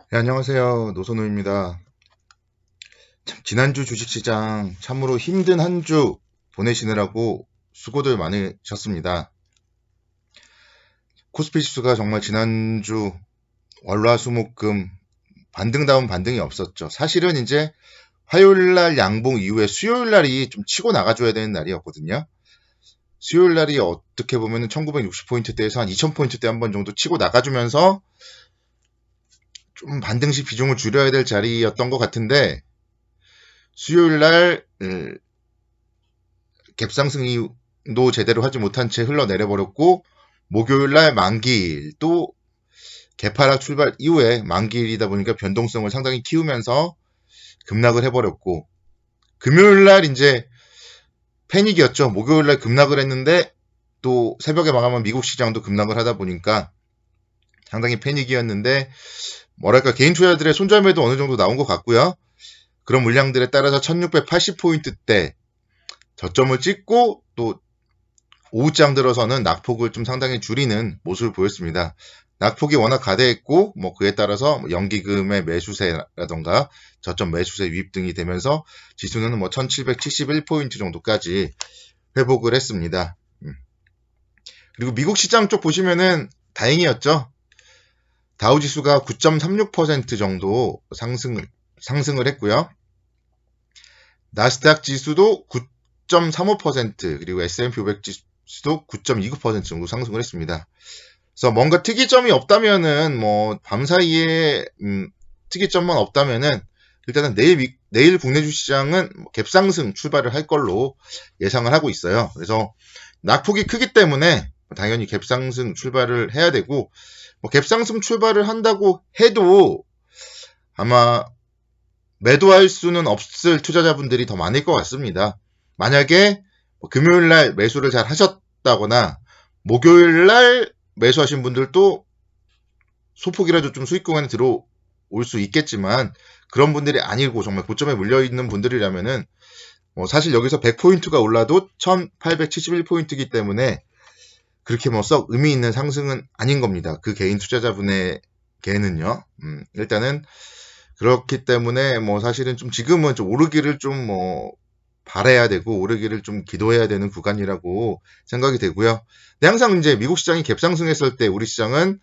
네, 안녕하세요. 노선우입니다. 지난주 주식시장 참으로 힘든 한 주 보내시느라고 수고들 많으셨습니다. 코스피 지수가 정말 지난주 월화수목금 반등다운 반등이 없었죠. 사실은 이제 화요일날 양봉 이후에 수요일날이 좀 치고 나가줘야 되는 날이었거든요. 수요일날이 어떻게 보면 1960포인트대에서 한 2000포인트대 한 번 정도 치고 나가주면서 좀 반등시 비중을 줄여야 될 자리였던 것 같은데, 수요일날 갭상승도 제대로 하지 못한 채 흘러내려버렸고, 목요일날 만기일 또 개파락 출발 이후에 만기일이다 보니까 변동성을 상당히 키우면서 급락을 해버렸고, 금요일날 이제 패닉이었죠. 목요일날 급락을 했는데 또 새벽에 마감한 미국 시장도 급락을 하다 보니까 상당히 패닉이었는데, 뭐랄까 개인 투자자들의 손절매도 어느 정도 나온 것 같고요. 그런 물량들에 따라서 1680포인트대 저점을 찍고 또 오후장 들어서는 낙폭을 좀 상당히 줄이는 모습을 보였습니다. 낙폭이 워낙 가대했고 그에 따라서 연기금의 매수세라던가 저점 매수세 유입 등이 되면서 지수는 1771포인트 정도까지 회복을 했습니다. 그리고 미국 시장 쪽 보시면은 다행이었죠. 다우지수가 9.36% 정도 상승을 했고요. 나스닥 지수도 9.35% 그리고 S&P 500 지수도 9.29% 정도 상승을 했습니다. 그래서 뭔가 특이점이 없다면은 밤 사이에 특이점만 없다면은 일단은 내일 국내 주시장은 갭상승 출발을 할 걸로 예상을 하고 있어요. 그래서 낙폭이 크기 때문에 당연히 갭상승 출발을 해야 되고 갭상승 출발을 한다고 해도 아마 매도할 수는 없을 투자자분들이 더 많을 것 같습니다. 만약에 금요일날 매수를 잘 하셨다거나 목요일날 매수하신 분들도 소폭이라도 좀 수익 구간에 들어올 수 있겠지만 그런 분들이 아니고 정말 고점에 물려있는 분들이라면은 사실 여기서 100포인트가 올라도 1871포인트이기 때문에 그렇게 썩 의미 있는 상승은 아닌 겁니다. 그 개인 투자자분에게는요. 일단은 그렇기 때문에 사실은 좀 지금은 좀 오르기를 좀 바라야 되고 오르기를 좀 기도해야 되는 구간이라고 생각이 되고요. 근데 항상 이제 미국 시장이 갭상승했을 때 우리 시장은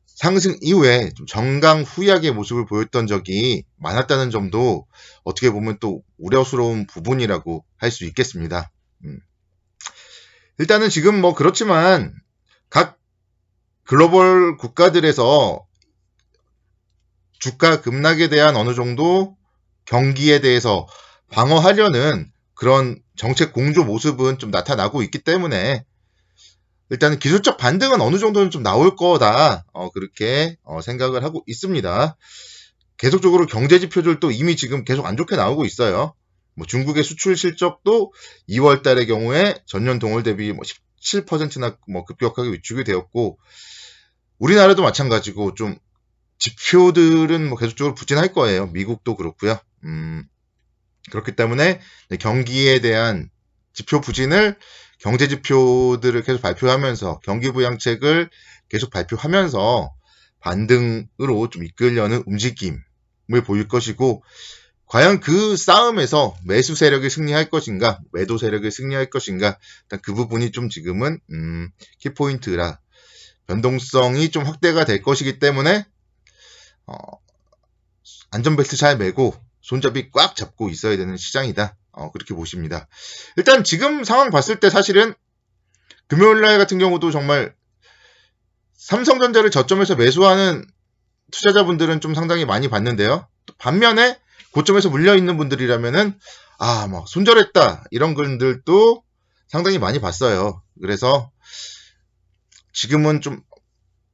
상승 이후에 좀 정강 후약의 모습을 보였던 적이 많았다는 점도 어떻게 보면 또 우려스러운 부분이라고 할 수 있겠습니다. 일단은 지금 그렇지만 각 글로벌 국가들에서 주가 급락에 대한 어느 정도 경기에 대해서 방어하려는 그런 정책 공조 모습은 좀 나타나고 있기 때문에 일단은 기술적 반등은 어느 정도는 좀 나올 거다. 그렇게 생각을 하고 있습니다. 계속적으로 경제 지표들도 이미 지금 계속 안 좋게 나오고 있어요. 중국의 수출 실적도 2월 달의 경우에 전년 동월 대비 17%나 급격하게 위축이 되었고 우리나라도 마찬가지고 좀 지표들은 계속적으로 부진할 거예요. 미국도 그렇고요. 그렇기 때문에 경기에 대한 지표 부진을 경제 지표들을 계속 발표하면서 경기 부양책을 계속 발표하면서 반등으로 좀 이끌려는 움직임을 보일 것이고 과연 그 싸움에서 매수 세력이 승리할 것인가 매도 세력이 승리할 것인가 일단 그 부분이 좀 지금은 키포인트라 변동성이 좀 확대가 될 것이기 때문에 안전벨트 잘 매고 손잡이 꽉 잡고 있어야 되는 시장이다. 그렇게 보십니다. 일단 지금 상황 봤을 때 사실은 금요일날 같은 경우도 정말 삼성전자를 저점에서 매수하는 투자자분들은 좀 상당히 많이 봤는데요. 반면에 고점에서 물려있는 분들이라면은 손절했다 이런 글들도 상당히 많이 봤어요. 그래서 지금은 좀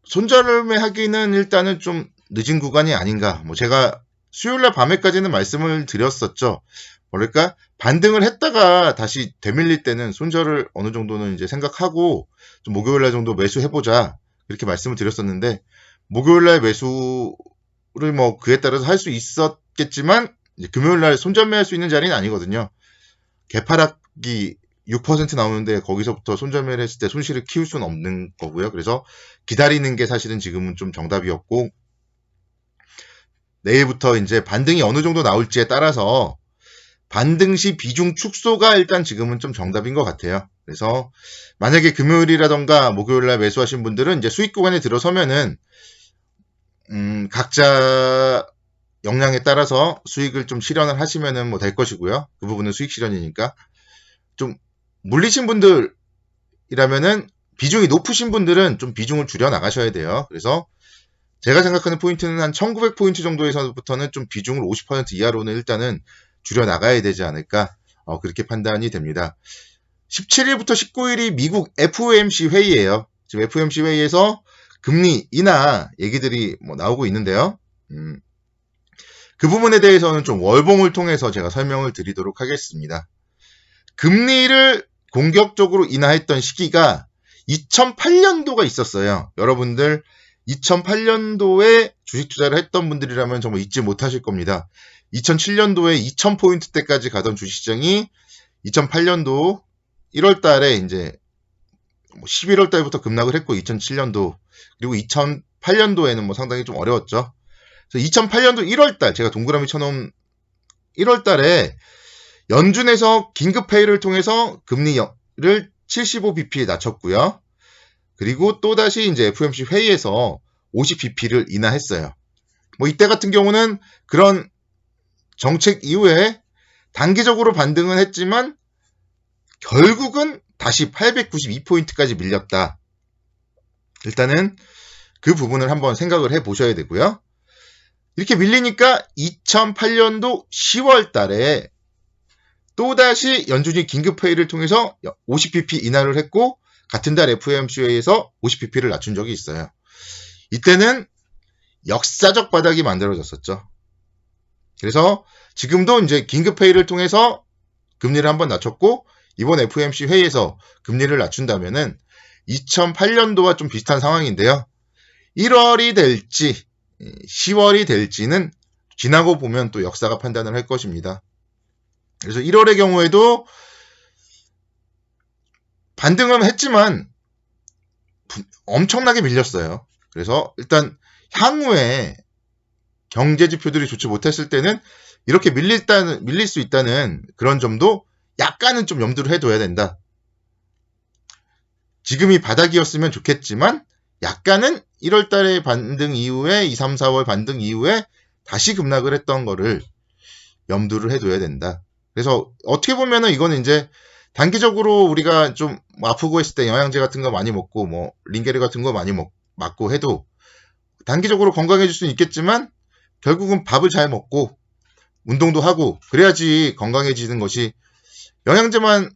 손절매 하기는 일단은 좀 늦은 구간이 아닌가. 제가 수요일날 밤에까지는 말씀을 드렸었죠. 뭐랄까 반등을 했다가 다시 되밀릴 때는 손절을 어느 정도는 이제 생각하고 좀 목요일날 정도 매수해보자 이렇게 말씀을 드렸었는데 목요일날 매수를 그에 따라서 할 수 있었겠지만 이제 금요일날 손절매할 수 있는 자리는 아니거든요. 개파락이 6% 나오는데 거기서부터 손절매를 했을 때 손실을 키울 수는 없는 거고요. 그래서 기다리는 게 사실은 지금은 좀 정답이었고 내일부터 이제 반등이 어느 정도 나올지에 따라서 반등 시 비중 축소가 일단 지금은 좀 정답인 것 같아요. 그래서 만약에 금요일이라던가 목요일날 매수하신 분들은 이제 수익 구간에 들어서면은 각자 역량에 따라서 수익을 좀 실현을 하시면은 뭐 될 것이고요. 그 부분은 수익 실현이니까. 좀 물리신 분들이라면은 비중이 높으신 분들은 좀 비중을 줄여 나가셔야 돼요. 그래서 제가 생각하는 포인트는 한 1900포인트 정도에서부터는 좀 비중을 50% 이하로는 일단은 줄여 나가야 되지 않을까 그렇게 판단이 됩니다. 17일부터 19일이 미국 FOMC 회의예요. 지금 FOMC 회의에서 금리 인하 얘기들이 뭐 나오고 있는데요. 그 부분에 대해서는 좀 월봉을 통해서 제가 설명을 드리도록 하겠습니다. 금리를 공격적으로 인하했던 시기가 2008년도가 있었어요. 여러분들 2008년도에 주식 투자를 했던 분들이라면 정말 잊지 못하실 겁니다. 2007년도에 2000포인트 때까지 가던 주식시장이 2008년도 1월 달에 이제 11월 달부터 급락을 했고 2007년도 그리고 2008년도에는 뭐 상당히 좀 어려웠죠. 그래서 2008년도 1월 달 제가 동그라미 쳐놓은 1월 달에 연준에서 긴급 회의를 통해서 금리를 75bp 낮췄고요. 그리고 또다시 이제 FOMC 회의에서 50bp를 인하했어요. 뭐 이때 같은 경우는 그런 정책 이후에 단기적으로 반등은 했지만 결국은 다시 892포인트까지 밀렸다. 일단은 그 부분을 한번 생각을 해 보셔야 되고요. 이렇게 밀리니까 2008년도 10월 달에 또다시 연준이 긴급회의를 통해서 50bp 인하를 했고 같은 달 FOMC에서 50bp를 낮춘 적이 있어요. 이때는 역사적 바닥이 만들어졌었죠. 그래서 지금도 이제 긴급회의를 통해서 금리를 한번 낮췄고 이번 FOMC 회의에서 금리를 낮춘다면은 2008년도와 좀 비슷한 상황인데요. 1월이 될지 10월이 될지는 지나고 보면 또 역사가 판단을 할 것입니다. 그래서 1월의 경우에도 반등은 했지만 엄청나게 밀렸어요. 그래서 일단 향후에 경제 지표들이 좋지 못했을 때는 이렇게 밀릴 수 있다는 그런 점도 약간은 좀 염두를 해둬야 된다. 지금이 바닥이었으면 좋겠지만 약간은 1월 달에 반등 이후에 2, 3, 4월 반등 이후에 다시 급락을 했던 거를 염두를 해둬야 된다. 그래서 어떻게 보면은 이거는 이제 단기적으로 우리가 좀 아프고 했을 때 영양제 같은 거 많이 먹고 뭐 링게르 같은 거 많이 맞고 해도 단기적으로 건강해질 수는 있겠지만 결국은 밥을 잘 먹고 운동도 하고 그래야지 건강해지는 것이 영양제만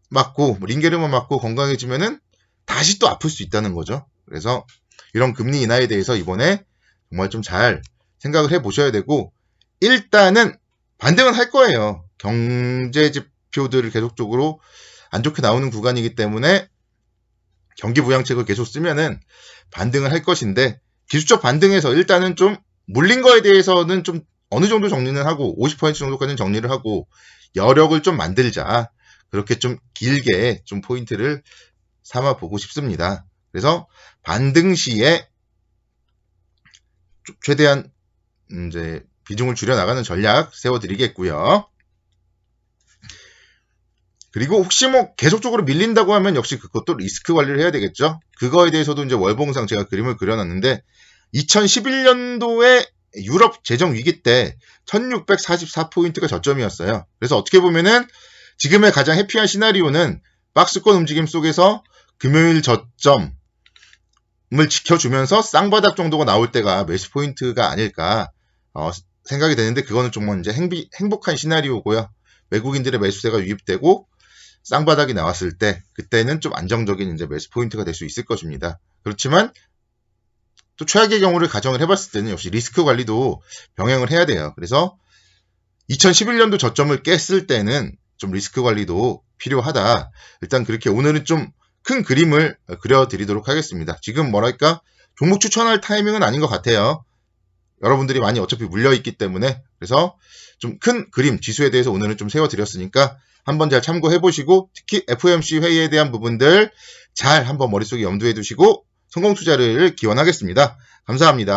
맞고 링게르만 맞고 건강해지면은 다시 또 아플 수 있다는 거죠. 그래서 이런 금리 인하에 대해서 이번에 정말 좀 잘 생각을 해 보셔야 되고 일단은 반등은 할 거예요. 경제 지표들을 계속적으로 안 좋게 나오는 구간이기 때문에 경기 부양책을 계속 쓰면은 반등을 할 것인데 기술적 반등에서 일단은 좀 물린 거에 대해서는 좀 어느 정도 정리는 하고 50% 정도까지는 정리를 하고 여력을 좀 만들자. 그렇게 좀 길게 좀 포인트를 삼아 보고 싶습니다. 그래서 반등 시에 최대한 이제 비중을 줄여 나가는 전략 세워드리겠고요. 그리고 혹시 뭐 계속적으로 밀린다고 하면 역시 그것도 리스크 관리를 해야 되겠죠. 그거에 대해서도 이제 월봉상 제가 그림을 그려놨는데 2011년도에 유럽 재정 위기 때 1644포인트가 저점이었어요. 그래서 어떻게 보면은 지금의 가장 해피한 시나리오는 박스권 움직임 속에서 금요일 저점을 지켜주면서 쌍바닥 정도가 나올 때가 매수 포인트가 아닐까 생각이 되는데 그거는 좀 이제 행복한 시나리오고요. 외국인들의 매수세가 유입되고 쌍바닥이 나왔을 때 그때는 좀 안정적인 이제 매수 포인트가 될 수 있을 것입니다. 그렇지만 또 최악의 경우를 가정을 해봤을 때는 역시 리스크 관리도 병행을 해야 돼요. 그래서 2011년도 저점을 깼을 때는 좀 리스크 관리도 필요하다. 일단 그렇게 오늘은 좀 큰 그림을 그려드리도록 하겠습니다. 지금 뭐랄까 종목 추천할 타이밍은 아닌 것 같아요. 여러분들이 많이 어차피 물려있기 때문에 그래서 좀 큰 그림 지수에 대해서 오늘은 좀 세워드렸으니까 한번 잘 참고해보시고 특히 FOMC 회의에 대한 부분들 잘 한번 머릿속에 염두해 두시고 성공 투자를 기원하겠습니다. 감사합니다.